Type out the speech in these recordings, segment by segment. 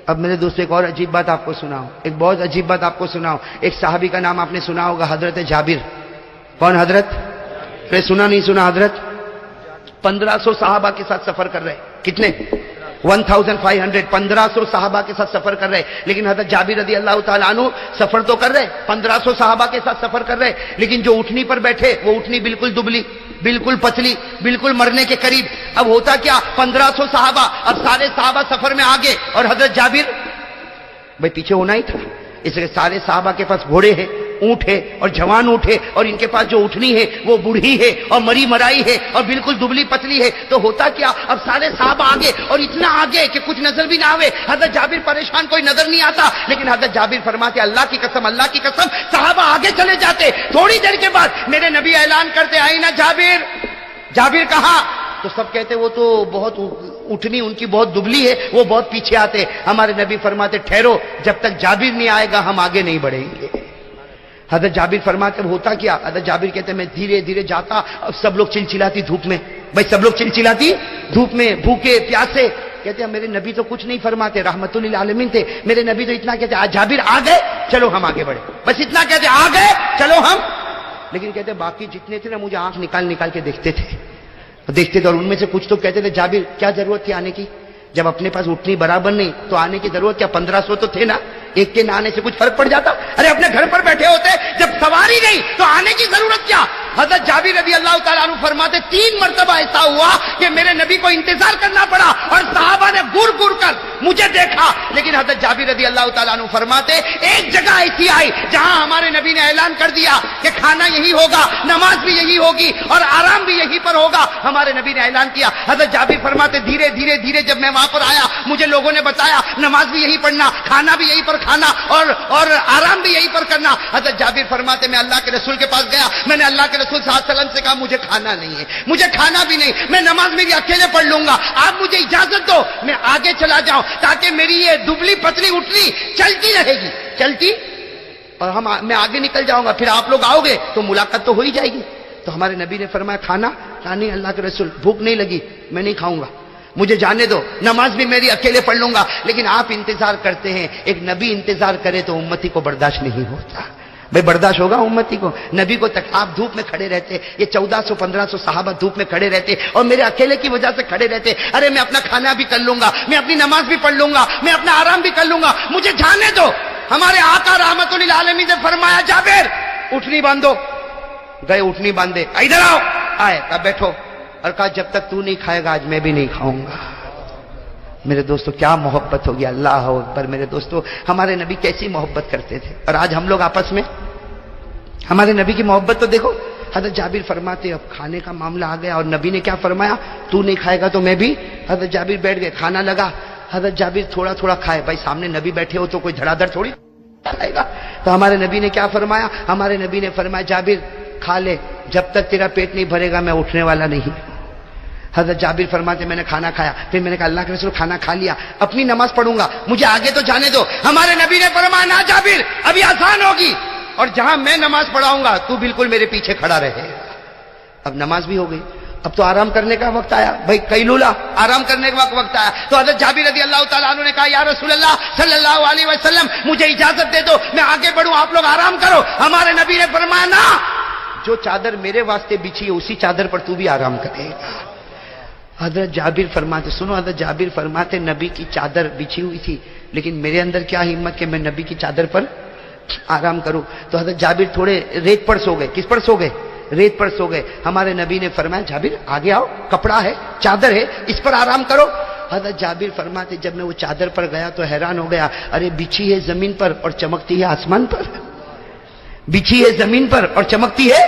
اب میرے دوست ایک اور عجیب بات آپ کو سناؤں، ایک بہت عجیب بات آپ کو سناؤں. ایک صحابی کا نام آپ نے سنا ہوگا، حضرت جابر. کون حضرت؟ سنا نہیں سنا حضرت؟ 1500 صحابہ کے ساتھ سفر کر رہے. کتنے؟ 1500. 1500 صحابہ کے ساتھ سفر کر رہے. لیکن حضرت جابر رضی اللہ تعالیٰ عنہ سفر تو کر رہے، 1500 صحابہ کے ساتھ سفر کر رہے، لیکن جو اٹھنی پر بیٹھے وہ اٹھنی بالکل دبلی، بالکل پتلی، بالکل مرنے کے قریب. اب ہوتا کیا، 1500 صحابہ، اب سارے صحابہ سفر میں آگے اور حضرت جابر بھائی پیچھے ہونا ہی تھا. اس لیے سارے صحابہ کے پاس گھوڑے ہیں، اونٹ ہے اور جوان اونٹ ہے، اور ان کے پاس جو اٹھنی ہے وہ بوڑھی ہے اور مری مرائی ہے اور بالکل دبلی پتلی ہے. تو ہوتا کیا، اب سارے صحابہ آگے اور اتنا آگے کہ کچھ نظر بھی نہ آوے. حضرت جابر پریشان، کوئی نظر نہیں آتا. لیکن حضرت جابر فرماتے اللہ کی قسم، اللہ کی قسم، صحابہ آگے چلے جاتے. تھوڑی دیر کے بعد میرے نبی اعلان کرتے آئی نا جابر. جابر کہا تو سب کہتے وہ تو بہت اٹھنی ان کی بہت دبلی ہے، وہ بہت پیچھے آتے. ہمارے نبی فرماتے ٹھہرو، جب تک جابر نہیں آئے گا ہم آگے نہیں بڑھیں گے. حضرت جابر فرماتے ہوتا کیا، حضرت جابر کہتے میں دھیرے دھیرے جاتا. اب سب لوگ چلچلاتی دھوپ میں، بھائی سب لوگ چلچلاتی دھوپ میں، بھوکے پیاسے. کہتے ہیں میرے نبی تو کچھ نہیں فرماتے، رحمت للعالمین تھے. میرے نبی تو اتنا کہتے جابر آ گئے چلو ہم آگے بڑھے، بس اتنا کہتے آ گئے چلو ہم. لیکن کہتے باقی جتنے تھے نا مجھے آنکھ نکال نکال کے دیکھتے تھے، دیکھتے تھے. اور ان میں سے کچھ تو کہتے تھے جابر کیا ضرورت تھی آنے کی، جب اپنے پاس اٹھنی برابر نہیں تو آنے کی ضرورت کیا، 1500 تو تھے نا، ایک کے نہ آنے سے کچھ فرق پڑ جاتا. ارے اپنے گھر پر بیٹھے ہوتے، جب سواری نہیں تو آنے کی ضرورت کیا. حضرت جابر رضی اللہ تعالیٰ عنہ فرماتے 3 مرتبہ ایسا ہوا کہ میرے نبی کو انتظار کرنا پڑا اور صحابہ نے گر گر کر مجھے دیکھا. لیکن حضرت جابر رضی اللہ تعالیٰ عنہ فرماتے ایک جگہ ایسی آئی جہاں ہمارے نبی نے اعلان کر دیا کہ کھانا یہی ہوگا، نماز بھی یہی ہوگی اور آرام بھی یہی پر ہوگا. ہمارے نبی نے اعلان کیا. حضرت جابر فرماتے دھیرے دھیرے دھیرے جب میں وہاں پر آیا مجھے لوگوں نے بتایا نماز بھی یہی پڑھنا، کھانا بھی یہی پر کھانا اور آرام بھی یہی پر کرنا. حضرت جابر فرماتے میں اللہ کے رسول کے پاس گیا، میں نے اللہ کے رسول صلی اللہ علیہ وسلم سے کہا مجھے کھانا نہیں ہے، مجھے کھانا بھی نہیں، میں نماز میری اکیلے پڑھ لوں گا، آپ مجھے اجازت دو میں آگے چلا جاؤں تاکہ میری یہ دبلی پتلی اٹھنی چلتی رہے گی، چلتی اور میں آگے نکل جاؤں گا، پھر آپ لوگ آؤ گے تو ملاقات تو ہو ہی جائے گی. تو ہمارے نبی نے فرمایا کھانا نہیں اللہ کے رسول بھوک نہیں لگی، میں نہیں کھاؤں گا، مجھے جانے دو، نماز بھی میری اکیلے پڑھ لوں گا. لیکن آپ انتظار کرتے ہیں، ایک نبی انتظار کرے تو امتی کو برداشت نہیں ہوتا. بھائی برداشت ہوگا امتی کو؟ نبی کو تک آپ دھوپ میں کھڑے رہتے، یہ 1400-1500 صحابہ دھوپ میں کھڑے رہتے اور میرے اکیلے کی وجہ سے کھڑے رہتے. ارے میں اپنا کھانا بھی کر لوں گا، میں اپنی نماز بھی پڑھ لوں گا، میں اپنا آرام بھی کر لوں گا، مجھے جانے دو. ہمارے آقا رحمت للعالمین نے فرمایا جابر اٹھنی باندھو. گئے اٹھنی باندھے، ادھر آؤ، آئے کہا بیٹھو، اور کہا جب تک تو نہیں کھائے گا آج میں بھی نہیں کھاؤں گا. میرے دوستو کیا محبت ہوگی، اللہ اکبر. میرے دوستو ہمارے نبی کیسی محبت کرتے تھے، اور آج ہم لوگ آپس میں ہمارے نبی کی محبت تو دیکھو. حضرت جابر فرماتے اب کھانے کا معاملہ آ گیا اور نبی نے کیا فرمایا، تو نہیں کھائے گا تو میں بھی. حضرت جابر بیٹھ گئے، کھانا لگا. حضرت جابر تھوڑا تھوڑا کھائے، بھائی سامنے نبی بیٹھے ہو تو کوئی دھڑا دھڑ تھوڑی کھائے گا. تو ہمارے نبی نے کیا فرمایا، ہمارے نبی نے فرمایا جابر کھا لے، جب تک تیرا پیٹ نہیں بھرے گا میں اٹھنے والا نہیں. حضرت جابر فرماتے میں نے کھانا کھایا، پھر میں نے کہا اللہ کے رسول کھانا کھا لیا، اپنی نماز پڑھوں گا، مجھے آگے تو جانے دو. ہمارے نبی نے فرمایا نہ جابر ابھی آسان ہوگی، اور جہاں میں نماز پڑھاؤں گا تو بالکل میرے پیچھے کھڑا رہے. اب نماز بھی ہو گئی، اب تو آرام کرنے کا وقت آیا. بھائی قیلولہ آرام کرنے کا وقت آیا. تو حضرت جابر رضی اللہ تعالیٰ عنہ نے کہا یا رسول اللہ صلی اللہ علیہ وسلم مجھے اجازت دے دو میں آگے بڑھوں، آپ لوگ آرام کرو. ہمارے نبی نے فرمایا نہ، جو چادر میرے واسطے بچھی ہے اسی چادر پر تو بھی آرام کرے گا. حضرت جابر فرماتے سنو، حضرت جابر فرماتے نبی کی چادر بچھی ہوئی تھی لیکن میرے اندر کیا ہمت کہ میں نبی کی چادر پر آرام کروں. تو حضرت جابر تھوڑے ریت پر سو گئے. کس پر سو گئے؟ ریت پر سو گئے. ہمارے نبی نے فرمایا جابر آگے آؤ، کپڑا ہے، چادر ہے، اس پر آرام کرو. حضرت جابر فرماتے جب میں وہ چادر پر گیا تو حیران ہو گیا، ارے بچھی ہے زمین پر اور چمکتی ہے آسمان پر، بچھی ہے زمین پر اور چمکتی ہے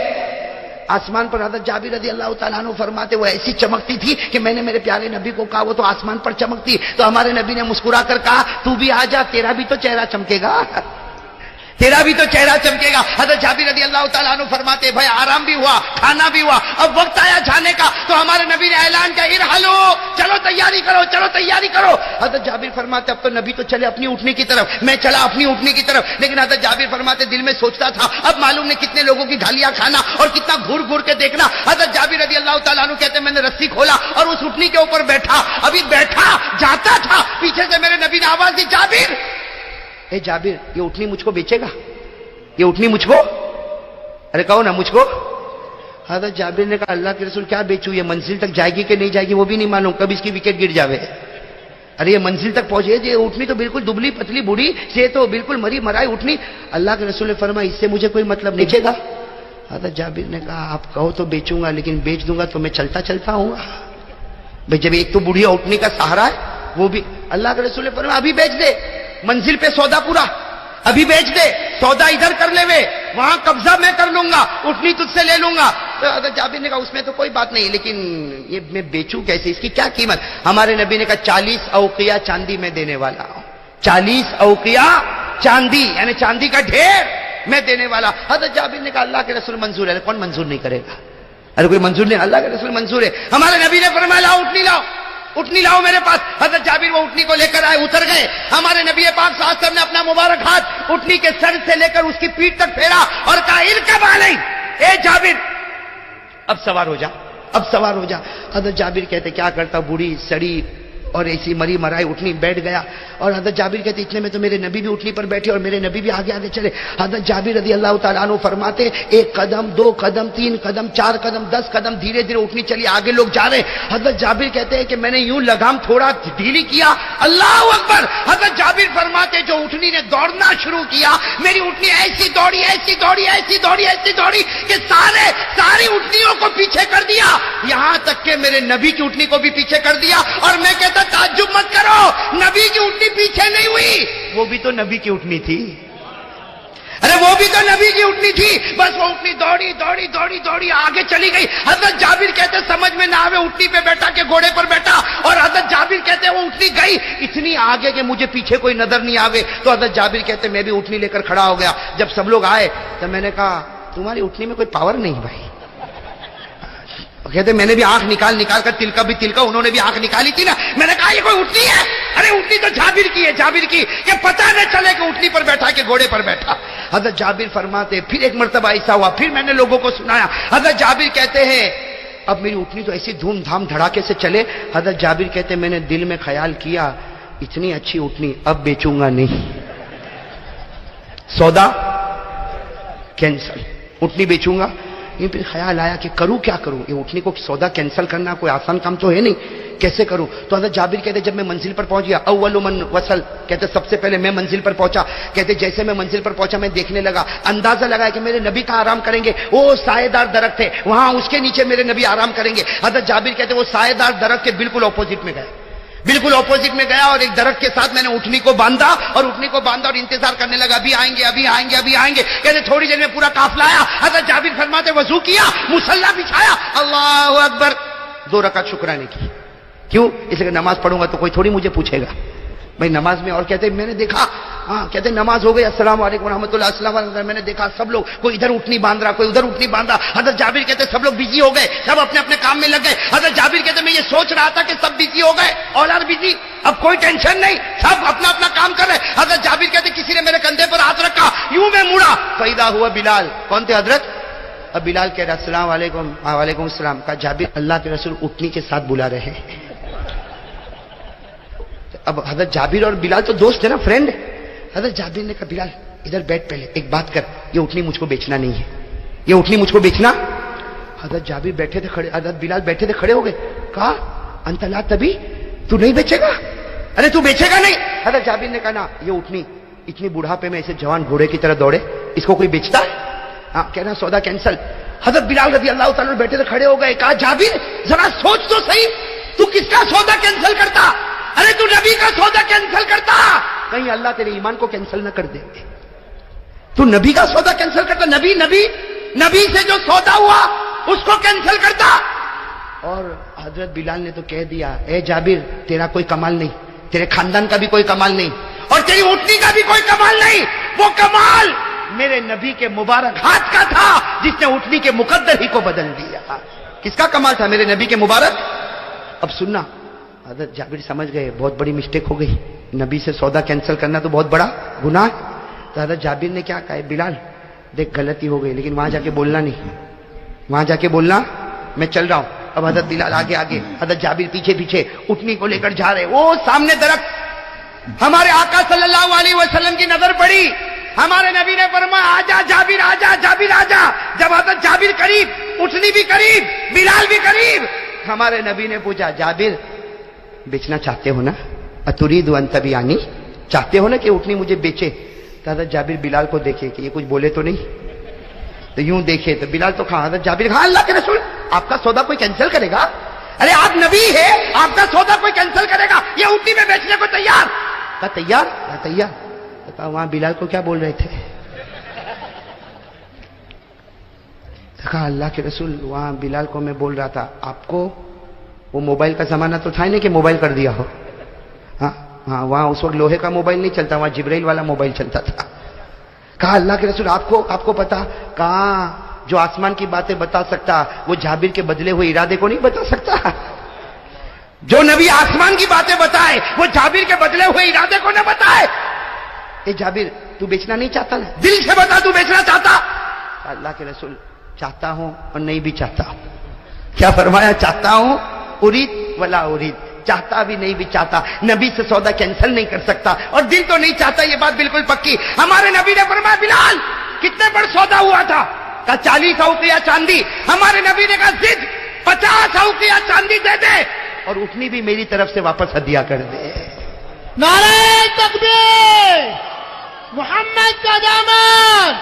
آسمان پر. حضرت جابر رضی اللہ تعالیٰ عنہ فرماتے وہ ایسی چمکتی تھی کہ میں نے میرے پیارے نبی کو کہا وہ تو آسمان پر چمکتی. تو ہمارے نبی نے مسکرا کر کہا تو بھی آ جا، تیرا بھی تو چہرہ چمکے گا. تیرا بھی تو چہرہ چمکے گا. حضرت جابر رضی اللہ تعالیٰ عنہ فرماتے بھائی آرام بھی ہوا, کھانا بھی ہوا, اب وقت آیا جانے کا, تو ہمارے نبی نے اعلان کیا ارحلو, چلو تیاری کرو, چلو تیاری کرو. حضرت جابر فرماتے اب تو نبی تو چلے اپنی اٹھنے کی طرف, میں چلا اپنی اٹھنے کی طرف, لیکن حضرت جابر فرماتے دل میں سوچتا تھا اب معلوم نہیں کتنے لوگوں کی گالیاں کھانا اور کتنا گھور گھور کے دیکھنا. حضرت جابر رضی اللہ تعالیٰ عنہ کہتے میں نے رسی کھولا اور اس اٹھنی کے اوپر بیٹھا, ابھی بیٹھا جاتا تھا, پیچھے سے میرے نبی نے آواز دی جابر, اے جابر یہ اٹھنی مجھ کو بیچے گا, یہ اٹھنی مجھ کو, ارے کہو نا مجھ کو. حضرت جابر نے کہا اللہ کے رسول کیا بیچوں, یہ منزل تک جائے گی کہ نہیں جائے گی وہ بھی نہیں معلوم, کب اس کی وکٹ گر جاوے. ارے یہ منزل تک پہنچے, یہ اٹھنی تو بالکل دبلی پتلی بوڑھی سے تو بالکل مری مرائی اٹھنی. اللہ کے رسول نے فرمایا اس سے مجھے کوئی مطلب نہیں. بیچے گا؟ حضرت جابر نے کہا آپ کہو تو بیچوں گا, لیکن بیچ دوں گا تو میں چلتا چلتا ہوں گا. بھائی جب ایک تو بوڑھی اٹھنی کا سہارا ہے وہ بھی. اللہ کے رسول نے فرمایا ابھی بیچ دے, منزل پہ سودا پورا, ابھی بیچ دے, سودا ادھر کر لے وے, وہاں قبضہ میں کر لوں گا, اٹھنی تجھ سے لے لوں گا. تو حضرت جابر نے کہا اس میں تو کوئی بات نہیں, لیکن یہ میں بیچوں کیسے, اس کی کیا قیمت؟ ہمارے نبی نے کہا 40 اوقیہ چاندی میں دینے والا ہوں, 40 اوقیہ چاندی یعنی چاندی کا ڈھیر میں دینے والا. حضرت جابر نے کہا اللہ کے رسول منظور ہے. کون منظور نہیں کرے گا, ارے کوئی منظور نہیں, اللہ کے رسول منظور ہے. ہمارے نبی نے فرمایا لاؤ اٹھنی لاؤ, اٹھنی لاؤ میرے پاس. حضرت جابر وہ اٹھنی کو لے کر آئے, اتر گئے. ہمارے نبی پاک صلی اللہ علیہ وسلم نے اپنا مبارک ہاتھ اٹھنی کے سر سے لے کر اس کی پیٹھ تک پھیرا اور کہا ارکب علی, اے جابر اب سوار ہو جا, اب سوار ہو جا. حضرت جابر کہتے کیا کرتا, بوڑھی سڑی اور ایسی مری مرائی اٹھنی بیٹھ گیا. اور حضرت جابر کہتے اتنے میں تو میرے نبی بھی اٹھنی پر بیٹھے اور میرے نبی بھی آگے آگے چلے. حضرت جابر رضی اللہ تعالیٰ عنہ فرماتے ایک قدم, دو قدم, تین قدم, چار قدم, 10 قدم, دھیرے دھیرے اٹھنی چلی, آگے لوگ جا رہے. حضرت جابر کہتے ہیں کہ میں نے یوں لگام تھوڑا ڈھیلی کیا, اللہ اکبر. حضرت جابر فرماتے جو اٹھنی نے دوڑنا شروع کیا, میری اٹھنی ایسی دوڑی ایسی دوڑی ایسی دوڑی ایسی دوڑی کہ ساری اٹھنیوں کو پیچھے کر دیا, یہاں تک کہ میرے نبی کی اٹھنی کو بھی پیچھے کر دیا. اور میں کہتا تعجب مت کرو, نبی کی اٹھنی پیچھے نہیں ہوئی, وہ بھی تو نبی کی اٹھنی تھی. ارے وہ بھی تو نبی کی اٹھنی تھی, بس وہ اٹھنی دوڑی دوڑی دوڑی دوڑی آگے چلی گئی. حضرت جابر کہتے سمجھ میں نہ آوے اٹھنی پہ بیٹھا کہ گھوڑے پر بیٹھا, اور حضرت جابر کہتے وہ اٹھنی گئی اتنی آگے کہ مجھے پیچھے کوئی نظر نہیں آوے. تو حضرت جابر کہتے میں بھی اٹھنی لے کر کھڑا ہو گیا. جب سب لوگ آئے تو میں نے کہا تمہاری اٹھنی میں کوئی پاور نہیں بھائی. کہتے میں نے بھی آنکھ نکال کر تلکا بھی تلکا, انہوں نے بھی آنکھ نکالی تھی نا. میں نے کہا یہ کوئی اٹھنی ہے؟ ارے اٹھنی تو جابر کی ہے, جابر کی, کہ پتہ نہ چلے کہ اٹھنی پر بیٹھا کہ گھوڑے پر بیٹھا. حضرت جابر فرماتے پھر ایک مرتبہ ایسا ہوا, پھر میں نے لوگوں کو سنایا. حضرت جابر کہتے ہیں اب میری اٹھنی تو ایسی دھوم دھام دھڑاکے سے چلے. حضرت جابر کہتے میں نے دل میں خیال کیا اتنی اچھی اٹھنی اب بیچوں گا نہیں, سودا کینسل, اٹھنی بیچوں گا. یہ پھر خیال آیا کہ کروں کیا کروں, یہ اٹھنی کو سودا کینسل کرنا کوئی آسان کام تو ہے نہیں, کیسے کروں. تو حضرت جابر کہتے جب میں منزل پر پہنچ گیا, اول من وصل, کہتے سب سے پہلے میں منزل پر پہنچا. کہتے جیسے میں منزل پر پہنچا میں دیکھنے لگا, اندازہ لگا کہ میرے نبی کا آرام کریں گے, وہ سایہ دار درخت ہے وہاں اس کے نیچے میرے نبی آرام کریں گے. حضرت جابر کہتے وہ سایہ دار درخت کے بالکل اپوزٹ میں گئے, بالکل اپوزٹ میں گیا اور ایک درخت کے ساتھ میں نے اٹھنی کو باندھا اور انتظار کرنے لگا ابھی آئیں گے ابھی آئیں گے ابھی آئیں گے. کہتے تھوڑی دیر میں پورا قافلہ آیا. حضرت جابر فرماتے وضو کیا, مصلی بچھایا, اللہ اکبر, 2 رکعت شکرانے کی. کیوں؟ اس لیے نماز پڑھوں گا تو کوئی تھوڑی مجھے پوچھے گا بھائی نماز میں. اور کہتے میں نے دیکھا, ہاں کہتے نماز ہو گئی, السلام علیکم ورحمۃ اللہ, السلام علیکم. میں نے دیکھا سب لوگ کوئی ادھر اٹھنی باندھ رہا, کوئی ادھر اٹھنی باندھ رہا. حضرت جابر کہتے سب لوگ بزی ہو گئے, سب اپنے اپنے کام میں لگ گئے. حضرت جابر کہتے میں یہ سوچ رہا تھا کہ سب بزی ہو گئے, اولاد بزی, اب کوئی ٹینشن نہیں, سب اپنا اپنا کام کر رہے. حضرت جابر کہتے کسی نے میرے کندھے پر ہاتھ رکھا, یوں میں مڑا, فیدا ہوا بلال. کون تھے حضرت؟ اب بلال کہہ رہا السلام علیکم. وعلیکم السلام. کہا جابر اللہ کے رسول اٹھنی کے ساتھ بلا رہے ہیں. اب حضرت جابر اور بلال تو دوست ہے نا, فرینڈ. حضرت جابر نے کہا بلال ادھر بیٹھ, پہلے ایک بات کر, یہ اٹھنی مجھ کو بیچنا نہیں ہے, یہ اٹھنی مجھ کو بیچنا. حضرت جابر بیٹھے تھے کھڑے, حضرت بلال بیٹھے تھے کھڑے ہو گئے. کہا انت لا تبھی, تو نہیں بیچے گا, ارے تو بیچے گا نہیں. حضرت جابر نے کہا نا یہ اٹھنی اتنی بڑھاپے میں ایسے جوان گھوڑے کی طرح دوڑے, اس کو کوئی بیچتا ہے؟ ہاں کہنا سودا کینسل. حضرت بلال رضی اللہ تعالیٰ بیٹھے تھے کھڑے ہو گئے. کہا جابر ذرا سوچ تو صحیح, تو کس کا سودا کینسل کرتا؟ ارے تو نبی کا سودا کینسل کرتا, کہیں اللہ تیرے ایمان کو کینسل نہ کر دے. تو نبی کا سودا کینسل کرتا, نبی سے جو سودا ہوا اس کو کینسل کرتا. اور حضرت بلال نے تو کہہ دیا اے جابر تیرا کوئی کمال نہیں, تیرے خاندان کا بھی کوئی کمال نہیں, اور تیری اٹھنی کا بھی کوئی کمال نہیں. وہ کمال میرے نبی کے مبارک ہاتھ کا تھا جس نے اٹھنی کے مقدر ہی کو بدل دیا. کس کا کمال تھا؟ میرے نبی کے مبارک. اب سننا، حضرت جابر سمجھ گئے بہت بڑی مسٹیک ہو گئی، نبی سے سودا کینسل کرنا تو بہت بڑا گناہ. تو حضرت جابر نے کیا کہا، بلال دیکھ غلطی ہو گئی لیکن وہاں جا کے بولنا نہیں، وہاں جا کے بولنا میں چل رہا ہوں. اب حضرت بلال آگے آگے، حضرت جابر پیچھے پیچھے اٹھنی کو لے کر جا رہے. وہ سامنے درخت، ہمارے آقا صلی اللہ علیہ وسلم کی نظر پڑی. ہمارے نبی نے فرمایا آجا جابر آجا، جابر آجا. جب حضرت جابر قریب، اٹھنی بھی قریب، بلال بھی قریب، ہمارے نبی نے پوچھا جابر بیچنا چاہتے ہو نا؟ اتريد ان تبيعني، چاہتے ہو نا کہ اٹھنی مجھے بیچے؟ تو حضرت جابر بلال کو دیکھے کہ یہ کچھ بولے تو نہیں، تو یوں دیکھے تو بلال تو کہا، حضرت جابر کہا اللہ کے رسول آپ کا سودا کوئی کینسل کرے گا؟ ارے آپ نبی ہے، آپ کا سودا کوئی کینسل کرے گا؟ یہ اٹھنی میں بیچنے کو تیار. کہا تیار؟ کہا تیار. کہا وہاں بلال کو کیا بول رہے تھے؟ کہا اللہ کے رسول وہاں بلال کو میں بول رہا تھا آپ کو وہ موبائل کا زمانہ تو تھا ہی نہیں کہ موبائل کر دیا ہو. ہاں وہاں اس وقت لوہے کا موبائل نہیں چلتا، وہاں جبرائیل والا موبائل چلتا تھا. کہا اللہ کے رسول آپ کو پتا؟ کہا جو آسمان کی باتیں بتا سکتا وہ جابر کے بدلے ہوئے ارادے کو نہیں بتا سکتا. جو نبی آسمان کی باتیں بتائے وہ جابر کے بدلے ہوئے ارادے کو نہ بتائے. اے جابر تو بیچنا نہیں چاہتا نا؟ دل سے بتا تو بیچنا چاہتا؟ اللہ کے رسول چاہتا ہوں اور نہیں بھی چاہتا. کیا فرمایا؟ چاہتا ہوں ارید ولا ارید، چاہتا بھی نہیں بھی چاہتا. نبی سے سودا کینسل نہیں کر سکتا اور دل تو نہیں چاہتا، یہ بات بالکل پکی. ہمارے نبی نے فرمایا بلال کتنے بڑا سودا ہوا تھا؟ کہا 40 اوقیہ چاندی. ہمارے نبی نے کہا ضد 50 اوقیہ چاندی دے دے اور اٹھنی بھی میری طرف سے واپس ہدیہ کر دے. نعرہ تکبیر، محمد کا دامن.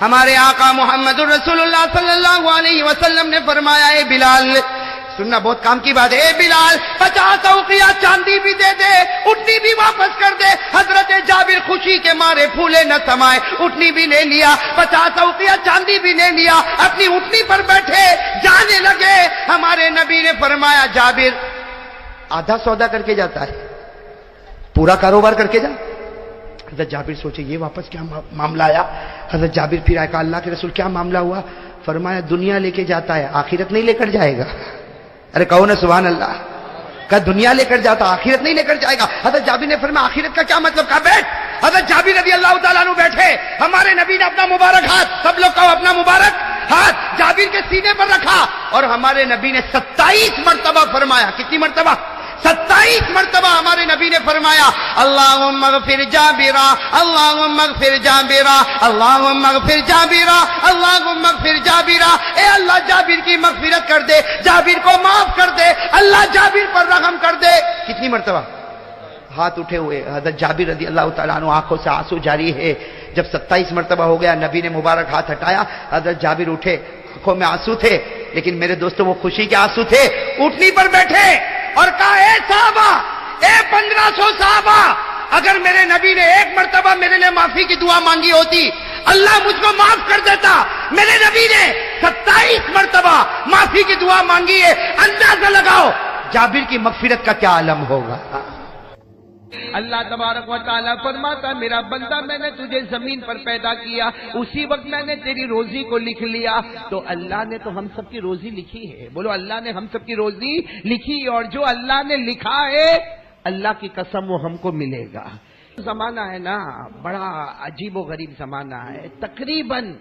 ہمارے آقا محمد الرسول اللہ صلی اللہ علیہ وسلم نے فرمایا اے بلال، سننا بہت کام کی بات ہے، اے بلال 50 اوقیہ چاندی بھی دے دے، اٹھنی بھی واپس کر دے. حضرت جابر خوشی کے مارے پھولے نہ سمائے، اٹھنی بھی لے لیا، 50 اوقیہ چاندی بھی لے لیا، اپنی اٹھنی پر بیٹھے جانے لگے. ہمارے نبی نے فرمایا جابر آدھا سودا کر کے جاتا ہے، پورا کاروبار کر کے جا. حضرت جابر سوچے یہ واپس کیا معاملہ آیا. حضرت جابر پھر آئے، کہا اللہ کے رسول کیا معاملہ ہوا؟ فرمایا دنیا لے کے جاتا ہے آخرت نہیں لے کر جائے گا. ارے کہو نا سبحان اللہ. کہا دنیا لے کر جاتا آخرت نہیں لے کر جائے گا. حضرت جابر نے فرمایا آخرت کا کیا مطلب؟ کہا بیٹھ. حضرت جابر رضی اللہ تعالیٰ عنہ بیٹھے، ہمارے نبی نے اپنا مبارک ہاتھ، سب لوگ کہو اپنا مبارک ہاتھ جابر کے سینے پر رکھا اور ہمارے نبی نے 27 مرتبہ فرمایا. کتنی مرتبہ؟ 27 مرتبہ ہمارے نبی نے فرمایا اللہم اغفر جابرا، اللہم اغفر جابرا، اللہم اغفر جابرا، اللہم اغفر جابرا. اے اللہ جابر کی مغفرت کر دے، جابر کو معاف کر دے، اللہ جابر پر رحم کر دے. کتنی مرتبہ؟ ہاتھ اٹھے ہوئے حضرت جابر رضی اللہ تعالیٰ عنہ آنکھوں سے آنسو جاری ہے. جب 27 مرتبہ ہو گیا نبی نے مبارک ہاتھ ہٹایا، حضرت جابر اٹھے، آنکھوں میں آنسو تھے لیکن میرے دوستوں وہ خوشی کے آنسو تھے. اٹھنی پر بیٹھے اور کہا اے صحابہ، اے 1500 صحابہ، اگر میرے نبی نے ایک مرتبہ میرے لیے معافی کی دعا مانگی ہوتی اللہ مجھ کو معاف کر دیتا. میرے نبی نے 27 مرتبہ معافی کی دعا مانگی ہے. اندازہ لگاؤ جابر کی مغفرت کا کیا عالم ہوگا. اللہ تبارک و تعالیٰ فرماتا میرا بندہ میں نے تجھے زمین پر پیدا کیا، اسی وقت میں نے تیری روزی کو لکھ لیا. تو اللہ نے تو ہم سب کی روزی لکھی ہے. بولو اللہ نے ہم سب کی روزی لکھی، اور جو اللہ نے لکھا ہے اللہ کی قسم وہ ہم کو ملے گا. زمانہ ہے نا بڑا عجیب و غریب زمانہ ہے. تقریباً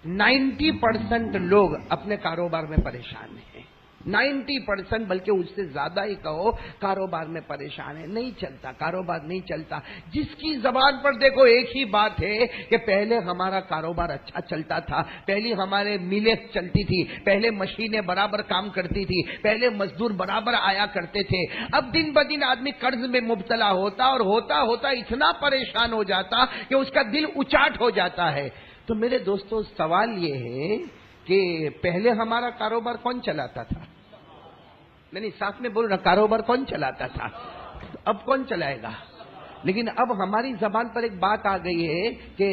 90% لوگ اپنے کاروبار میں پریشان ہیں. 90% بلکہ اس سے زیادہ ہی کہو کاروبار میں پریشان ہے. نہیں چلتا، کاروبار نہیں چلتا. جس کی زبان پر دیکھو ایک ہی بات ہے کہ پہلے ہمارا کاروبار اچھا چلتا تھا، پہلے ہمارے میلیں چلتی تھی، پہلے مشینیں برابر کام کرتی تھی، پہلے مزدور برابر آیا کرتے تھے. اب دن بدن آدمی قرض میں مبتلا ہوتا اور ہوتا ہوتا اتنا پریشان ہو جاتا کہ اس کا دل اچاٹ ہو جاتا ہے. تو میرے دوستو سوال یہ ہے کہ پہلے ہمارا کاروبار کون چلاتا تھا؟ میں نہیں ساتھ میں بول رہا، کاروبار کون چلاتا تھا؟ اب کون چلائے گا؟ لیکن اب ہماری زبان پر ایک بات آ گئی ہے کہ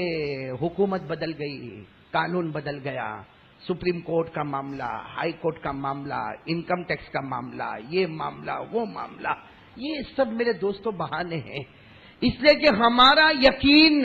حکومت بدل گئی، قانون بدل گیا، سپریم کورٹ کا معاملہ، ہائی کورٹ کا معاملہ، انکم ٹیکس کا معاملہ، یہ معاملہ وہ معاملہ. یہ سب میرے دوستوں بہانے ہیں، اس لیے کہ ہمارا یقین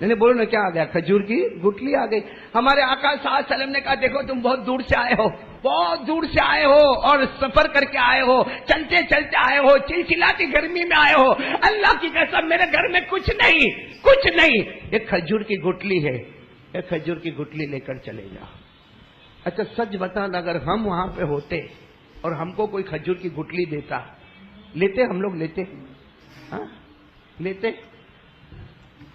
میں نے بولو نا کیا آ گیا؟ کھجور کی گٹلی آ گئی. ہمارے آقا صلی اللہ علیہ وسلم نے کہا دیکھو تم بہت دور سے آئے ہو, بہت دور سے آئے ہو اور سفر کر کے آئے ہو, چلتے چلتے آئے ہو, چلچلاتی گرمی میں آئے ہو, اللہ کی قسم میرے گھر میں کچھ نہیں, ایک کھجور کی گٹلی ہے, ایک کھجور کی گٹلی لے کر چلے جاؤ. اچھا سچ بتانا, اگر ہم وہاں پہ ہوتے اور ہم کو کوئی کھجور کی گٹلی دیتا, لیتے ہم لوگ؟ لیتے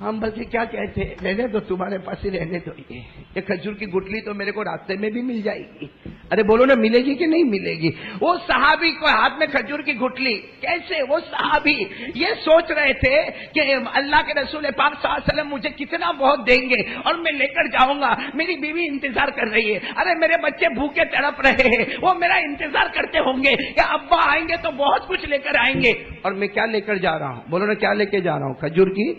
ہم بلکہ کیا کہتے, رہنے دو تمہارے پاس ہی رہنے دو, یہ کھجور کی گٹلی تو میرے کو راستے میں بھی مل جائے گی. ارے بولو نا ملے گی کہ نہیں ملے گی؟ وہ صحابی کو ہاتھ میں کھجور کی گٹلی, کیسے وہ صحابی یہ سوچ رہے تھے کہ اللہ کے رسول پاک صلی اللہ علیہ وسلم مجھے کتنا بہت دیں گے اور میں لے کر جاؤں گا, میری بیوی انتظار کر رہی ہے, ارے میرے بچے بھوکے تڑپ رہے ہیں, وہ میرا انتظار کرتے ہوں گے کہ ابا آئیں گے تو بہت کچھ لے کر آئیں گے, اور میں کیا لے کر جا رہا ہوں؟ بولو نا کیا لے کے جا رہا ہوں؟ کھجور کی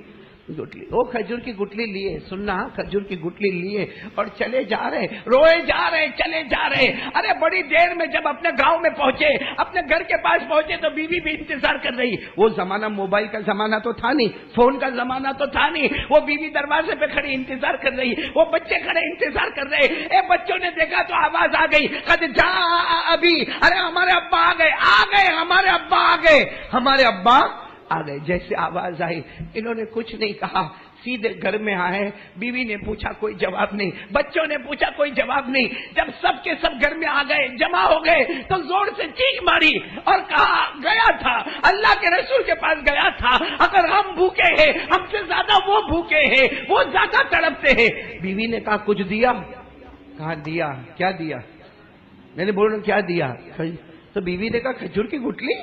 گٹلی. وہ کھجور کی گٹلی لیے, سننا, کھجور کی گٹلی لیے اور چلے جا رہے, روئے جا رہے, چلے جا رہے. ارے بڑی دیر میں جب اپنے گاؤں میں پہنچے, اپنے گھر کے پاس پہنچے تو بیوی بھی انتظار کر رہی. وہ زمانہ موبائل کا زمانہ تو تھا نہیں, فون کا زمانہ تو تھا نہیں. وہ بیوی دروازے پہ کھڑی انتظار کر رہی, وہ بچے کھڑے انتظار کر رہے. بچوں نے دیکھا تو آواز آ گئی, قد جاء ابھی, ارے ہمارے ابا آ گئے, ہمارے ابا آ گئے, ہمارے ابا آ گئے. جیسے آواز آئی انہوں نے کچھ نہیں کہا, سیدھے گھر میں آئے. بیوی نے پوچھا کوئی جواب نہیں, بچوں نے پوچھا کوئی جواب نہیں. جب سب کے سب گھر میں آ گئے, جمع ہو گئے, تو زور سے چیخ ماری اور کہا, گیا تھا اللہ کے رسول کے پاس گیا تھا, اگر ہم بھوکے ہیں ہم سے زیادہ وہ بھوکے ہیں, وہ زیادہ تڑپتے ہیں. بیوی نے کہا کچھ دیا؟ کہا دیا. کیا دیا؟ میں نے بولا کیا دیا؟ تو بیوی نے کہا کھجور کی گٹلی.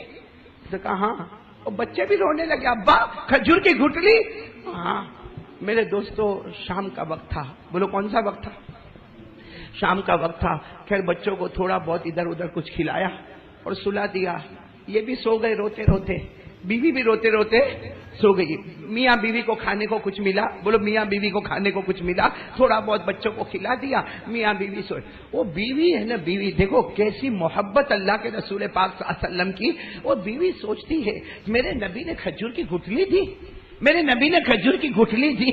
تو کہا ہاں. اور بچے بھی رونے لگے, ابا کھجور کی گٹلی. ہاں میرے دوستو, شام کا وقت تھا. بولو کون سا وقت تھا؟ شام کا وقت تھا. خیر بچوں کو تھوڑا بہت ادھر ادھر کچھ کھلایا اور سلا دیا. یہ بھی سو گئے روتے روتے, بیوی بھی روتے روتے سو گئی. میاں بیوی کو کھانے کو کچھ ملا. بولو میاں بیوی کو کھانے کو کچھ ملا, تھوڑا بہت بچوں کو کھلا دیا, میاں بیوی سوئے. وہ بیوی ہے نا, بیوی دیکھو کیسی محبت اللہ کے رسول پاک صلی اللہ علیہ وسلم کی. وہ بیوی سوچتی ہے میرے نبی نے کھجور کی گٹلی دی, میرے نبی نے کھجور کی گٹلی دی.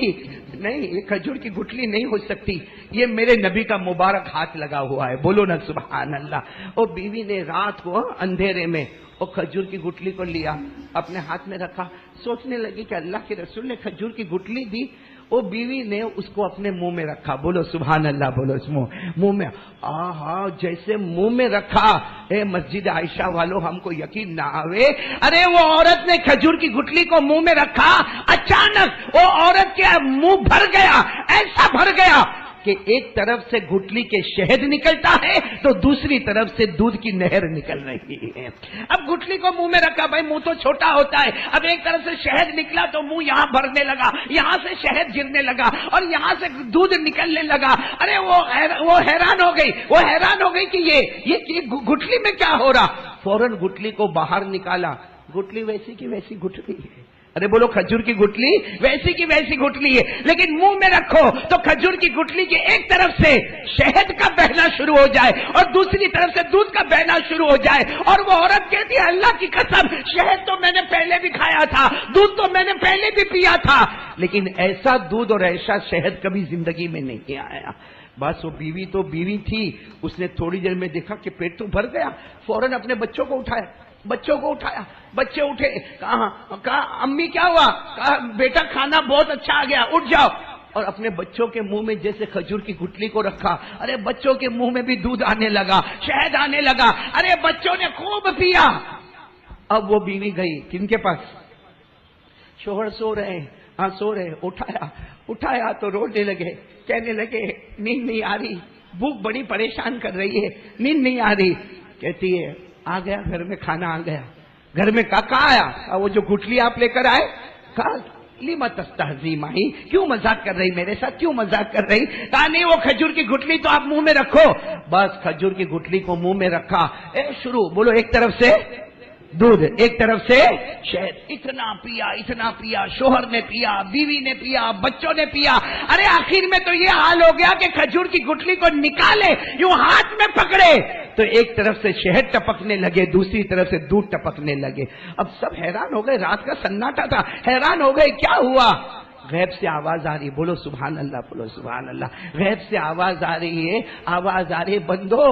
نہیں, یہ کھجور کی گٹلی نہیں ہو سکتی, یہ میرے نبی کا مبارک ہاتھ لگا ہوا ہے. بولو نا سبحان اللہ. اور بیوی نے رات کو اندھیرے میں وہ کھجور کی گٹلی کو لیا, اپنے ہاتھ میں رکھا, سوچنے لگی کہ اللہ کے رسول نے کھجور کی گٹلی دی. وہ بیوی نے اس کو اپنے منہ میں رکھا. بولو سبحان اللہ, بولو اس منہ میں. جیسے منہ میں رکھا, اے مسجد عائشہ والو ہم کو یقین نہ آوے, ارے وہ عورت نے کھجور کی گٹلی کو منہ میں رکھا, اچانک وہ عورت کے منہ بھر گیا, ایسا بھر گیا کہ ایک طرف سے گٹلی کے شہد نکلتا ہے تو دوسری طرف سے دودھ کی نہر نکل رہی ہے. اب گٹلی کو منہ میں رکھا, بھائی منہ تو چھوٹا ہوتا ہے, اب ایک طرف سے شہد نکلا تو منہ یہاں بھرنے لگا, یہاں سے شہد گرنے لگا اور یہاں سے دودھ نکلنے لگا. ارے وہ حیران ہو گئی کہ یہ گٹلی میں کیا ہو رہا. فوراً گٹلی کو باہر نکالا. گٹلی ویسی کی ویسی گٹلی ہے. ارے بولو کھجور کی گٹلی ویسی کی ویسی گٹلی ہے, لیکن منہ میں رکھو تو کھجور کی گٹلی کی ایک طرف سے شہد کا بہنا شروع ہو جائے اور دوسری طرف سے دودھ کا بہنا شروع ہو جائے. اور وہ عورت کہتی ہے اللہ کی قسم, شہد تو میں نے پہلے بھی کھایا تھا, دودھ تو میں نے پہلے بھی پیا تھا, لیکن ایسا دودھ اور ایسا شہد کبھی زندگی میں نہیں آیا. بس وہ بیوی تو بیوی تھی, اس نے تھوڑی دیر میں دیکھا کہ پیٹ تو بھر گیا, فوراً اپنے بچوں کو اٹھایا, بچے اٹھے, کہا امی کیا ہوا, کہا بیٹا کھانا بہت اچھا آ گیا, اٹھ جاؤ. اور اپنے بچوں کے منہ میں جیسے کھجور کی گٹلی کو رکھا, ارے بچوں کے منہ میں بھی دودھ آنے لگا, شہد آنے لگا, ارے بچوں نے خوب پیا. اب وہ بیوی گئی کن کے پاس, شوہر سو رہے, ہاں سو رہے, اٹھایا تو رونے لگے, کہنے لگے نیند نہیں آ رہی, بھوک بڑی پریشان کر رہی ہے, نیند نہیں آ رہی. کہتی ہے آ گیا گھر میں کھانا آ گیا. گھر میں کہاں آیا, وہ جو گٹلی آپ لے کر آئے. کہا لما تستہزی ماہی, کیوں مذاق کر رہی میرے ساتھ, کیوں مذاق کر رہی. کہا نہیں وہ کھجور کی گٹلی تو آپ منہ میں رکھو. بس کھجور کی گٹلی کو منہ میں رکھا, شروع. بولو ایک طرف سے دودھ, ایک طرف سے شہد. اتنا پیا, شوہر نے پیا, بیوی نے پیا, بچوں نے پیا. ارے آخر میں تو یہ حال ہو گیا کہ کھجور کی گٹلی کو نکالے, یوں ہاتھ میں پکڑے تو ایک طرف سے شہد ٹپکنے لگے, دوسری طرف سے دودھ ٹپکنے لگے. اب سب حیران ہو گئے, رات کا سناٹا تھا, حیران ہو گئے کیا ہوا. غیب سے آواز آ رہی، بولو سبحان اللہ، بولو سبحان اللہ، غیب سے آواز آ رہی ہے، آواز آ رہی ہے، بندو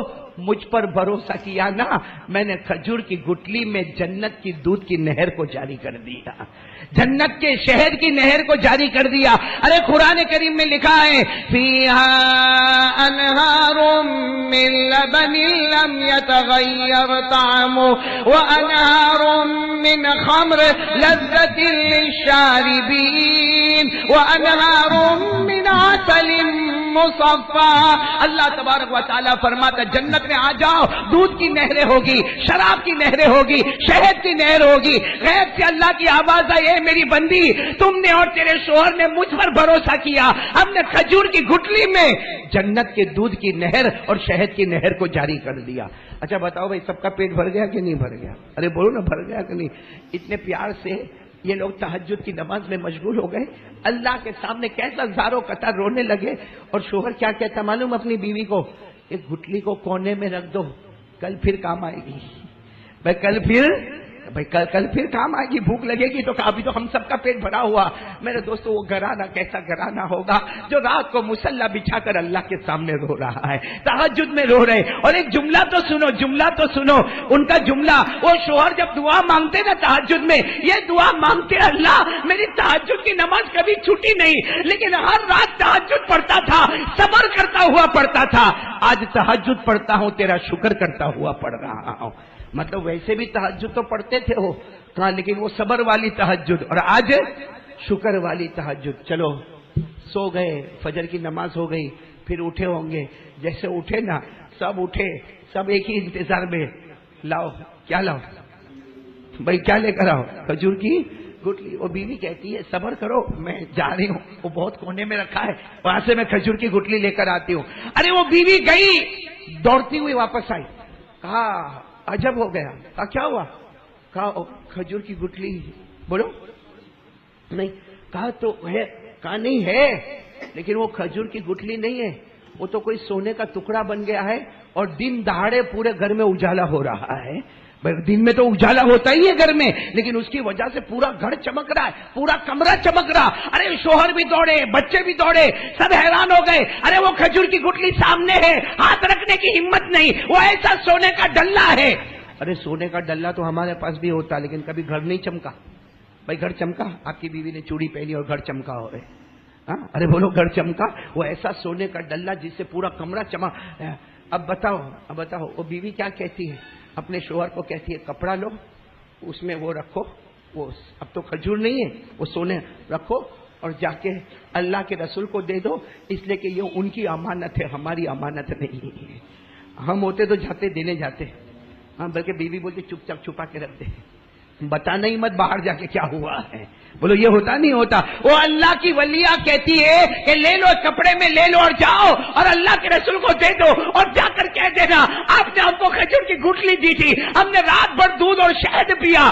مجھ پر بھروسہ کیا نا، میں نے کھجور کی گٹلی میں جنت کی دودھ کی نہر کو جاری کر دیا، جنت کے شہد کی نہر کو جاری کر دیا۔ ارے قرآن کریم میں لکھا ہے فیہا انہار من لبن لم يتغیر طعمه وانہار من خمر لذت للشاربین وانہار من عسل مصفا۔ اللہ تبارک و تعالیٰ فرماتا جنت میں آ جاؤ، دودھ کی نہریں ہوگی، شراب کی نہریں ہوگی، شہد کی نہر ہوگی۔ غیب سے اللہ کی آواز آئی، اے میری بندی تم نے اور تیرے شوہر نے مجھ پر بھروسہ کیا، ہم نے کھجور کی گٹلی میں جنت کے دودھ کی نہر اور شہد کی نہر کو جاری کر دیا۔ اچھا بتاؤ بھائی سب کا پیٹ بھر گیا کہ نہیں بھر گیا؟ ارے بولو نا بھر گیا کہ نہیں؟ اتنے پیار سے یہ لوگ تہجد کی نماز میں مشغول ہو گئے، اللہ کے سامنے کیسا زاروں قطار رونے لگے، اور شوہر کیا کہتا معلوم اپنی بیوی کو، ایک گٹلی کو کونے میں رکھ دو، کل پھر کام آئے گی بھائی، کل پھر کام آئے گی، بھوک لگے گی تو ابھی تو ہم سب کا پیٹ بھرا ہوا۔ میرے دوستو وہ گھرانہ کیسا گھرانہ ہوگا جو رات کو مصلی بچھا کر اللہ کے سامنے رو رہا ہے، تہجد میں رو رہے۔ اور ایک جملہ تو سنو ان کا جملہ، وہ شوہر جب دعا مانگتے نا تہجد میں، یہ دعا مانگتے اللہ میری تہجد کی نماز کبھی چھوٹی نہیں، لیکن ہر رات تہجد پڑھتا تھا، صبر کرتا ہوا پڑھتا تھا، آج تہجد پڑھتا ہوں تیرا شکر کرتا ہوا پڑھ رہا ہوں۔ مطلب ویسے بھی تہجد تو پڑھتے تھے وہ کہاں، لیکن وہ صبر والی تہجد، اور آج شکر والی تہجد۔ چلو سو گئے، فجر کی نماز ہو گئی، پھر اٹھے ہوں گے، جیسے اٹھے نا سب اٹھے، سب ایک ہی انتظار میں، لاؤ کیا لاؤ بھائی، کیا لے کر آؤ؟ کھجور کی گٹلی۔ وہ بیوی کہتی ہے صبر کرو میں جا رہی ہوں، وہ بہت کونے میں رکھا ہے، وہاں سے میں کھجور کی گٹلی لے کر آتی ہوں۔ ارے وہ بیوی گئی، دوڑتی ہوئی واپس آئی، کہا عجب ہو گیا، کہا کیا ہوا؟ کہا کھجور کی گٹلی، بولو نہیں، کہا تو ہے، کہا نہیں ہے، لیکن وہ کھجور کی گٹلی نہیں ہے، وہ تو کوئی سونے کا ٹکڑا بن گیا ہے، اور دن دہاڑے پورے گھر میں اجالا ہو رہا ہے۔ دن میں تو اجالا ہوتا ہی ہے گھر میں، لیکن اس کی وجہ سے پورا گھر چمک رہا ہے، پورا کمرہ چمک رہا۔ ارے شوہر بھی دوڑے، بچے بھی دوڑے، سب حیران ہو گئے، ارے وہ کھجور کی گٹلی سامنے ہے، ہاتھ رکھنے کی ہمت نہیں، وہ ایسا سونے کا ڈلہ ہے۔ ارے سونے کا ڈلہ تو ہمارے پاس بھی ہوتا، لیکن کبھی گھر نہیں چمکا بھائی، گھر چمکا؟ آپ کی بیوی نے چوڑی پہنی اور گھر چمکا ہو رہے، ہاں ارے بولو گھر چمکا؟ وہ ایسا سونے کا ڈلہ جس سے پورا کمرہ چمک۔ اب بتاؤ وہ بیوی کیا کہتی ہے؟ اپنے شوہر کو کہتی ہے کپڑا لو، اس میں وہ رکھو، وہ اب تو کھجور نہیں ہے، وہ سونے رکھو اور جا کے اللہ کے رسول کو دے دو، اس لیے کہ یہ ان کی امانت ہے، ہماری امانت نہیں ہے۔ ہم ہوتے تو دینے جاتے، ہاں بلکہ بیوی بولتی چپ چاپ چھپا کے رکھ دے، بتانا ہی مت باہر جا کے کیا ہوا ہے۔ بولو یہ ہوتا نہیں ہوتا؟ وہ اللہ کی ولیہ کہتی ہے کہ لے لو، کپڑے میں لے لو اور جاؤ اور اللہ کے رسول کو دے دو، اور جا کر کہہ دینا آپ نے ہم کو کھجور کی گٹلی دی تھی، ہم نے رات بھر دودھ اور شہد پیا،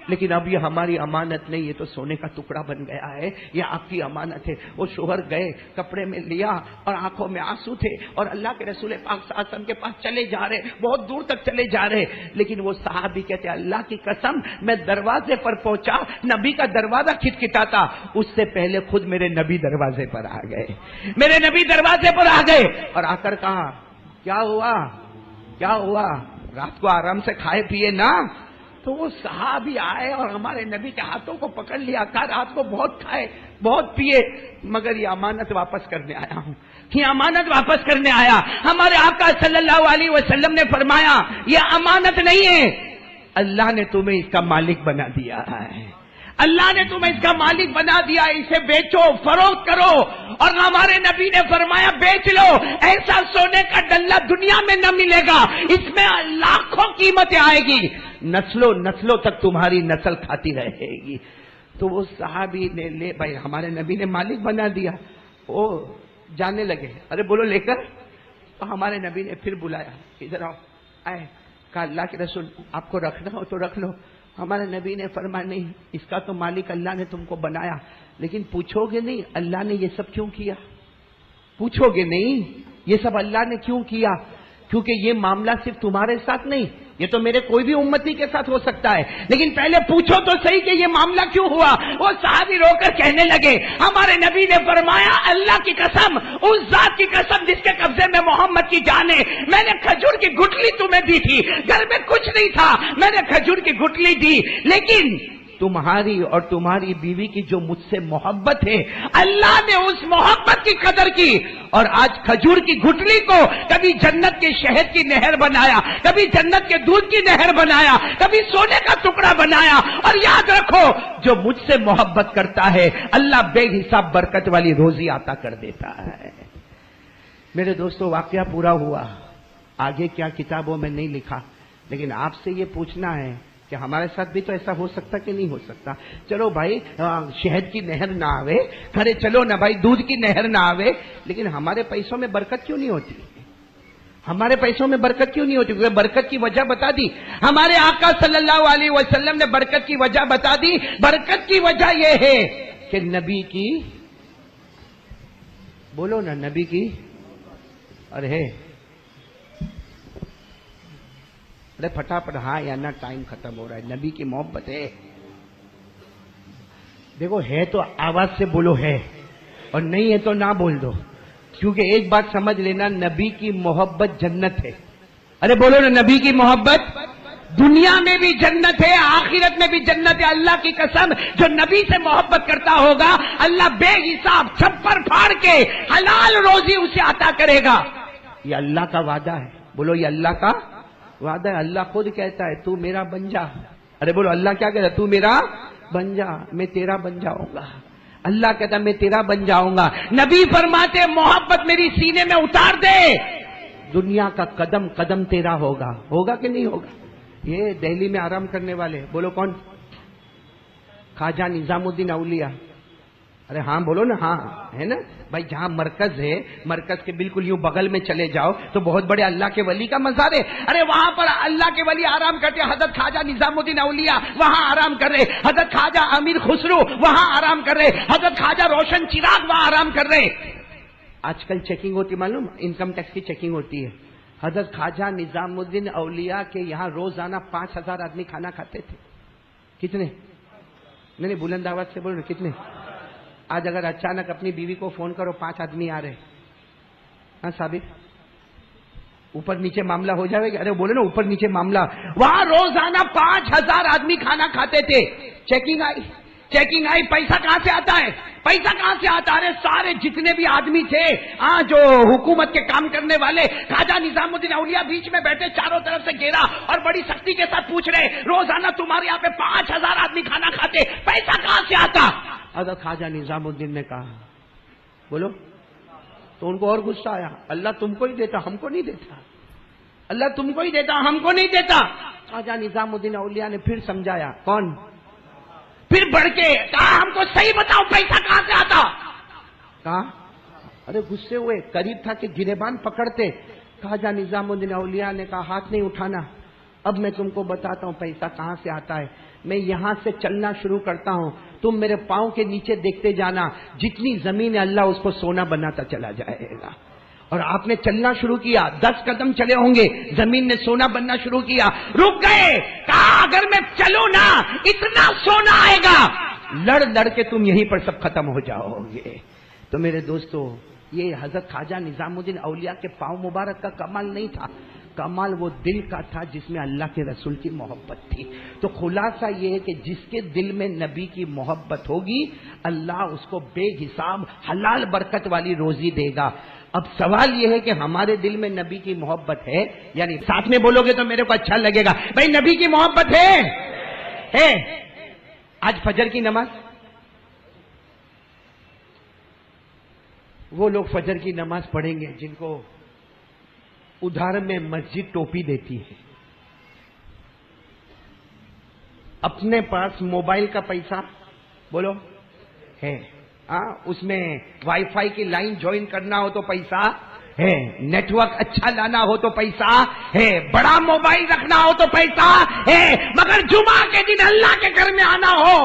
لیکن اب یہ ہماری امانت نہیں، یہ تو سونے کا ٹکڑا بن گیا ہے، یہ آپ کی امانت ہے۔ وہ شوہر گئے، کپڑے میں لیا اور آنکھوں میں آنسو تھے، اور اللہ کے رسول پاک صلی اللہ علیہ وسلم کے پاس چلے جا رہے، بہت دور تک چلے جا رہے، لیکن وہ صحابی کہتے اللہ کی قسم میں دروازے پر پہنچا، نبی کا دروازہ کھٹکھٹاتا، اس سے پہلے خود میرے نبی دروازے پر آ گئے، میرے نبی دروازے پر آ گئے، اور آ کر کہا کیا ہوا؟ رات کو آرام سے کھائے پیے نا؟ تو وہ صحابی آئے اور ہمارے نبی کے ہاتھوں کو پکڑ لیا، کہا رات کو بہت کھائے بہت پیے، مگر یہ امانت واپس کرنے آیا ہوں، یہ امانت واپس کرنے آیا۔ ہمارے آقا صلی اللہ علیہ وسلم نے فرمایا یہ امانت نہیں ہے، اللہ نے تمہیں اس کا مالک بنا دیا ہے، اللہ نے تمہیں اس کا مالک بنا دیا، اسے بیچو، فروخت کرو۔ اور ہمارے نبی نے فرمایا بیچ لو، ایسا سونے کا ڈلہ دنیا میں نہ ملے گا، اس میں لاکھوں قیمتیں آئے گی، نسلوں تک تمہاری نسل کھاتی رہے گی۔ تو وہ صحابی نے لے بھائی ہمارے نبی نے مالک بنا دیا، وہ جانے لگے، ارے بولو لے کر۔ تو ہمارے نبی نے پھر بلایا، ادھر آؤ، آئے، کہا اللہ کے رسول آپ کو رکھنا ہو تو رکھ لو۔ ہمارے نبی نے فرمایا نہیں، اس کا تو مالک اللہ نے تم کو بنایا، لیکن پوچھو گے نہیں اللہ نے یہ سب کیوں کیا؟ پوچھو گے نہیں یہ سب اللہ نے کیوں کیا؟ کیونکہ یہ معاملہ صرف تمہارے ساتھ نہیں، یہ تو میرے کوئی بھی امتی کے ساتھ ہو سکتا ہے، لیکن پہلے پوچھو تو صحیح کہ یہ معاملہ کیوں ہوا۔ وہ صحابی رو کر کہنے لگے ہمارے نبی نے فرمایا اللہ کی قسم، اس ذات کی قسم جس کے قبضے میں محمد کی جان ہے، میں نے کھجور کی گٹلی تمہیں دی تھی، گھر میں کچھ نہیں تھا، میں نے کھجور کی گٹلی دی، لیکن تمہاری اور تمہاری بیوی کی جو مجھ سے محبت ہے، اللہ نے اس محبت کی قدر کی، اور آج کھجور کی گٹلی کو کبھی جنت کے شہد کی نہر بنایا، کبھی جنت کے دودھ کی نہر بنایا، کبھی سونے کا ٹکڑا بنایا۔ اور یاد رکھو جو مجھ سے محبت کرتا ہے اللہ بے حساب برکت والی روزی عطا کر دیتا ہے۔ میرے دوستو واقعہ پورا ہوا، آگے کیا کتابوں میں نہیں لکھا، لیکن آپ سے یہ پوچھنا ہے کہ ہمارے ساتھ بھی تو ایسا ہو سکتا کہ نہیں ہو سکتا؟ چلو بھائی شہد کی نہر نہ آوے، کھڑے چلو نہ بھائی دودھ کی نہر نہ آوے، لیکن ہمارے پیسوں میں برکت کیوں نہیں ہوتی؟ ہمارے پیسوں میں برکت کیوں نہیں ہوتی؟ کیونکہ برکت کی وجہ بتا دی ہمارے آقا صلی اللہ علیہ وسلم نے، برکت کی وجہ بتا دی۔ برکت کی وجہ یہ ہے کہ نبی کی، بولو نا، نبی کی، اور ہے ارے پھٹافٹ ہاں یا نہ، ٹائم ختم ہو رہا ہے، نبی کی محبت ہے۔ دیکھو ہے تو آواز سے بولو ہے، اور نہیں ہے تو نہ بول دو، کیونکہ ایک بات سمجھ لینا، نبی کی محبت جنت ہے۔ ارے بولو نا، نبی کی محبت دنیا میں بھی جنت ہے، آخرت میں بھی جنت ہے۔ اللہ کی قسم جو نبی سے محبت کرتا ہوگا اللہ بے حساب چھپر پھاڑ کے حلال روزی اسے عطا کرے گا۔ یہ اللہ کا وعدہ ہے، بولو یہ اللہ کا وعدہ ہے۔ اللہ خود کہتا ہے تو میرا بن جا۔ ارے بولو اللہ کیا کہتا ہے؟ تو میرا بن جا، میں تیرا بن جاؤں گا۔ اللہ کہتا ہے میں تیرا بن جاؤں گا۔ نبی فرماتے محبت میری سینے میں اتار دے، دنیا کا قدم قدم تیرا ہوگا۔ ہوگا کہ نہیں ہوگا؟ یہ دہلی میں آرام کرنے والے بولو کون؟ خواجہ نظام الدین اولیاء۔ ارے ہاں بولو نا، ہاں ہے نا بھائی، جہاں مرکز ہے، مرکز کے بالکل یوں بغل میں چلے جاؤ تو بہت بڑے اللہ کے ولی کا مزار ہے۔ ارے وہاں پر اللہ کے ولی آرام کرتے، حضرت خواجہ نظام الدین اولیاء وہاں آرام کر رہے، حضرت خواجہ امیر خسرو وہاں آرام کر رہے، حضرت خواجہ روشن چراغ وہاں آرام کر رہے۔ آج کل چیکنگ ہوتی، معلوم انکم ٹیکس کی چیکنگ ہوتی ہے۔ حضرت خواجہ نظام الدین اولیاء کے یہاں روزانہ 5000 آدمی کھانا کھاتے تھے۔ کتنے؟ نہیں بلند آواز سے بولو کتنے؟ آج اگر اچانک اپنی بیوی کو فون کرو 5 آدمی آ رہے، ہاں ثابت اوپر نیچے معاملہ ہو جائے گا؟ ارے بولے نا اوپر نیچے معاملہ۔ وہاں روزانہ 5000 آدمی کھانا کھاتے تھے۔ چیکنگ آئی، پیسہ کہاں سے آتا ہے؟ پیسہ کہاں سے آتا ہے؟ سارے جتنے بھی آدمی تھے جو حکومت کے کام کرنے والے، خواجہ نظام الدین اولیاء بیچ میں بیٹھے، چاروں طرف سے گھیرا اور بڑی سختی کے ساتھ پوچھ رہے روزانہ تمہارے یہاں پہ 5000 آدمی کھانا کھاتے، پیسہ کہاں سے آتا؟ حضرت خواجہ نظام الدین نے کہا بولو، تو ان کو اور غصہ آیا، اللہ تم کو ہی دیتا ہم کو نہیں دیتا، اللہ تم کو ہی دیتا ہم کو نہیں دیتا۔ خواجہ نظام الدین اولیاء نے پھر سمجھایا، کون؟ پھر بڑھ کے کہا ہم کو صحیح بتاؤ پیسہ کہاں سے آتا؟ کہا ارے غصے ہوئے، قریب تھا کہ گریبان پکڑتے۔ خواجہ نظام الدین اولیاء نے کہا ہاتھ نہیں اٹھانا، اب میں تم کو بتاتا ہوں پیسہ کہاں سے آتا ہے۔ میں یہاں سے چلنا شروع کرتا ہوں، تم میرے پاؤں کے نیچے دیکھتے جانا، جتنی زمین ہے اللہ اس کو سونا بناتا چلا جائے گا۔ اور آپ نے چلنا شروع کیا، 10 قدم چلے ہوں گے، زمین نے سونا بننا شروع کیا، رک گئے، کہا اگر میں چلوں نا اتنا سونا آئے گا، لڑ لڑ کے تم یہیں پر سب ختم ہو جاؤ گے۔ تو میرے دوستو یہ حضرت خواجہ نظام الدین اولیاء کے پاؤں مبارک کا کمال نہیں تھا، کمال وہ دل کا تھا جس میں اللہ کے رسول کی محبت تھی۔ تو خلاصہ یہ ہے کہ جس کے دل میں نبی کی محبت ہوگی اللہ اس کو بے حساب حلال برکت والی روزی دے گا۔ اب سوال یہ ہے کہ ہمارے دل میں نبی کی محبت ہے؟ یعنی ساتھ میں بولو گے تو میرے کو اچھا لگے گا، بھائی نبی کی محبت ہے؟ آج فجر کی نماز، وہ لوگ فجر کی نماز پڑھیں گے جن کو ادھار میں مسجد ٹوپی دیتی ہے، اپنے پاس موبائل کا پیسہ بولو ہے، اس میں وائی فائی کی لائن جوائن کرنا ہو تو پیسہ ہے، نیٹ ورک اچھا لانا ہو تو پیسہ ہے، بڑا موبائل رکھنا ہو تو پیسہ ہے، مگر جمعہ کے دن اللہ کے گھر میں آنا ہو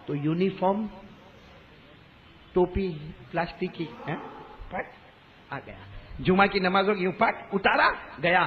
تو یونیفارم ٹوپی پلاسٹک کی پٹ آ گیا، جمعہ کی نمازوں کی پٹ اتارا گیا،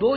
2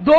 2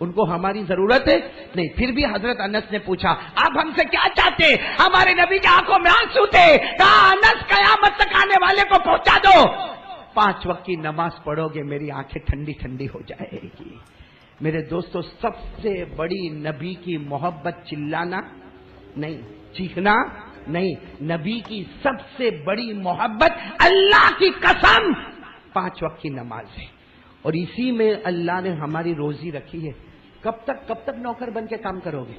ان کو ہماری ضرورت ہے نہیں. پھر بھی حضرت انس نے پوچھا آپ ہم سے کیا چاہتے؟ ہمارے نبی کی آنکھوں میں آنسو تھے. کہا انس قیامت تک آنے والے کو پہنچا دو. 5 وقت کی نماز پڑھو گے میری آنکھیں ٹھنڈی ٹھنڈی ہو جائے گی. میرے دوستو سب سے بڑی نبی کی محبت چلانا نہیں، چیخنا نہیں. نبی کی سب سے بڑی محبت اللہ کی قسم 5 وقت کی نماز ہے. اور اسی میں اللہ نے ہماری روزی رکھی ہے. کب تک نوکر بن کے کام کرو گے؟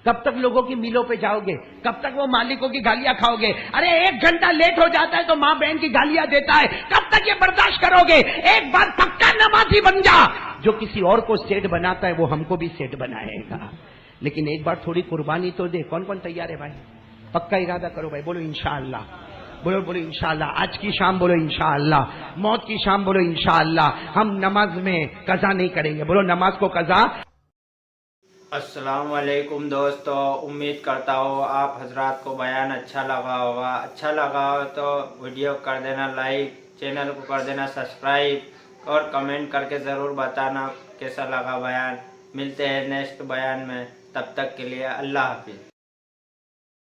کب تک لوگوں کی میلوں پہ جاؤ گے؟ کب تک وہ مالکوں کی گالیاں کھاؤ گے؟ ارے 1 گھنٹہ لیٹ ہو جاتا ہے تو ماں بہن کی گالیاں دیتا ہے. کب تک یہ برداشت کرو گے؟ ایک بار پکا نمازی بن جا. جو کسی اور کو سیٹ بناتا ہے وہ ہم کو بھی سیٹ بنائے گا. لیکن ایک بار تھوڑی قربانی تو دے. کون کون تیار ہے بھائی؟ پکا ارادہ کرو بھائی. بولو انشاءاللہ. بولو انشاءاللہ. آج کی شام بولو انشاءاللہ. موت کی شام بولو انشاءاللہ. ہم نماز میں قضا نہیں کریں گے. بولو نماز کو قضا. السلام علیکم دوستو، امید کرتا ہوں آپ حضرات کو بیان اچھا لگا ہوگا. اچھا لگا ہو تو ویڈیو کر دینا لائک، چینل کو کر دینا سبسکرائب اور کمنٹ کر کے ضرور بتانا کیسا لگا بیان. ملتے ہیں نیکسٹ بیان میں. تب تک کے لیے اللہ حافظ.